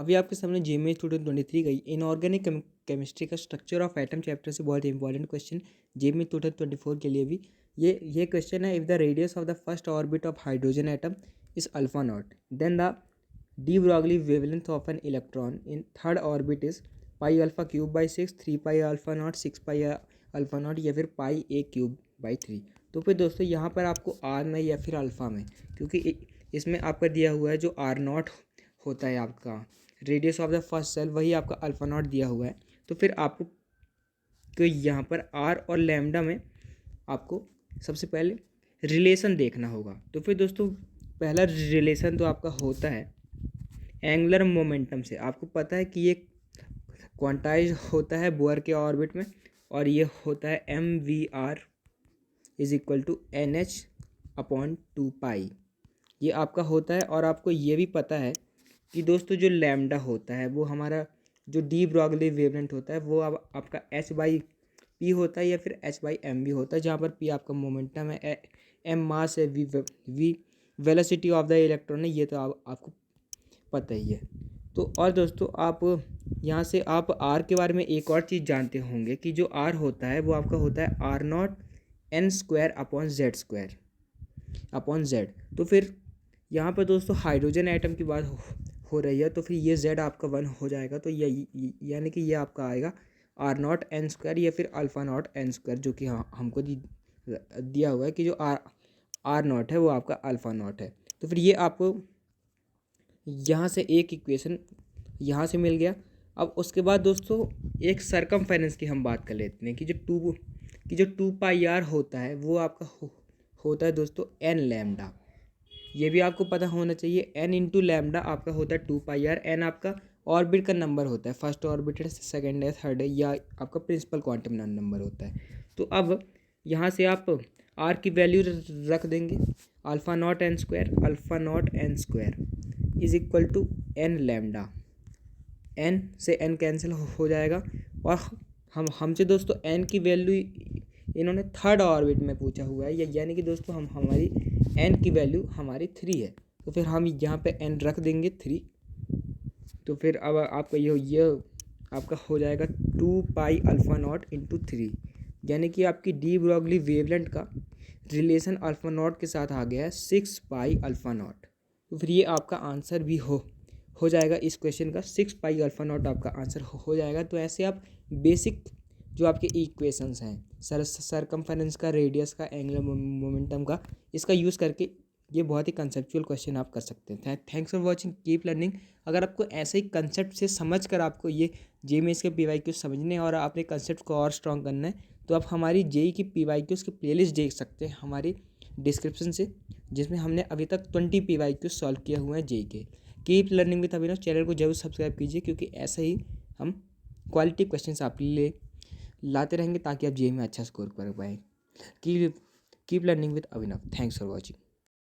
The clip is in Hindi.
अभी आपके सामने जेईई 2023 गई इनऑर्गेनिक केमिस्ट्री का स्ट्रक्चर ऑफ एटम चैप्टर से बहुत इंपॉर्टेंट क्वेश्चन जेईई 2024 के लिए भी ये क्वेश्चन है। If the radius of the first orbit of hydrogen atom is alpha naught then the de Broglie wavelength of an electron in third orbit is pi alpha cube by 6, 3 pi alpha naught, 6 pi alpha naught या फिर पाई ए क्यूब बाई 3। तो फिर दोस्तों यहाँ पर आपको आर में या फिर अल्फ़ा में, क्योंकि इसमें आपका दिया हुआ है जो आर नॉट होता है आपका radius of the first shell, वही आपका अल्फ़ा नॉट दिया हुआ है। तो फिर आपको तो यहाँ पर आर और लैम्डा में आपको सबसे पहले रिलेशन देखना होगा। तो फिर दोस्तों पहला रिलेशन तो आपका होता है एंगुलर मोमेंटम से। आपको पता है कि ये क्वांटाइज होता है बोर के ऑर्बिट में, और ये होता है mvr is equal to NH/2 pi, ये आपका होता है। और आपको ये भी पता है कि दोस्तों जो लैम्डा होता है वो हमारा जो डी ब्रॉगली वेवलेंथ होता है वो अब आपका h/p होता है या फिर h/m भी होता है, जहाँ पर p आपका मोमेंटम है, m मास है, v velocity of the electron है। ये तो आपको पता ही है। तो और दोस्तों आप यहाँ से आप r के बारे में एक और चीज़ जानते होंगे कि जो r होता है वो आपका होता है r0 n² अपॉन z। तो फिर यहाँ पर दोस्तों हाइड्रोजन एटम की बात हो रही है, तो फिर ये z आपका 1 हो जाएगा। तो यानी कि ये आपका आएगा r0 n² या फिर α0 n², जो कि हमको दिया हुआ है कि जो r0 है वो आपका α0 है। तो फिर ये आपको यहाँ से एक इक्वेशन यहाँ से मिल गया। अब उसके बाद दोस्तों एक सरकमफेरेंस की हम बात कर लेते हैं कि जो 2πr होता है वो आपका होता है दोस्तों n लैम्डा। ये भी आपको पता होना चाहिए, n इंटू लैम्डा आपका होता है 2πr। n आपका ऑर्बिट का नंबर होता है, फर्स्ट ऑर्बिट है, सेकेंड है, थर्ड है, या आपका प्रिंसिपल क्वांटम नंबर होता है। तो अब यहाँ से आप r की वैल्यू रख देंगे α0 n² is equal to n lambda. n से n कैंसिल हो जाएगा, और हमसे दोस्तों n की वैल्यू इन्होंने थर्ड ऑर्बिट में पूछा हुआ है, यानी कि दोस्तों हमारी n की वैल्यू हमारी 3 है। तो फिर हम यहाँ पे n रख देंगे 3। तो फिर अब आपका ये आपका हो जाएगा 2 पाई अल्फ़ा नॉट इंटू 3, यानी कि आपकी डी ब्रॉगली वेवलेंथ का रिलेशन अल्फ़ा नॉट के साथ आ गया है 6 पाई अल्फ़ा नॉट। तो फिर ये आपका आंसर भी हो जाएगा इस क्वेश्चन का, 6 पाई अल्फ़ा नॉट आपका आंसर हो जाएगा। तो ऐसे आप बेसिक जो आपके इक्वेशंस हैं सरकमफेरेंस का, रेडियस का, एंगुलर मोमेंटम का, इसका यूज़ करके ये बहुत ही कंसेप्चुअल क्वेश्चन आप कर सकते हैं। Thanks for watching, keep learning. अगर आपको ऐसे ही कंसेप्ट से समझ कर आपको ये जेईई के PYQ समझने और आपने कंसेप्ट को और स्ट्रॉन्ग करना है, तो आप हमारी जेईई की PYQs की प्लेलिस्ट देख सकते हैं हमारी डिस्क्रिप्शन से, जिसमें हमने अभी तक 20 PYQ सॉल्व किए हुए हैं जेईई के। Keep learning with Abhinav channel को जरूर सब्सक्राइब कीजिए, क्योंकि ऐसे ही हम क्वालिटी क्वेश्चन आपके लिए लाते रहेंगे ताकि आप जेईई में अच्छा स्कोर कर पाएँ। Keep learning with Abhinav. Thanks for watching.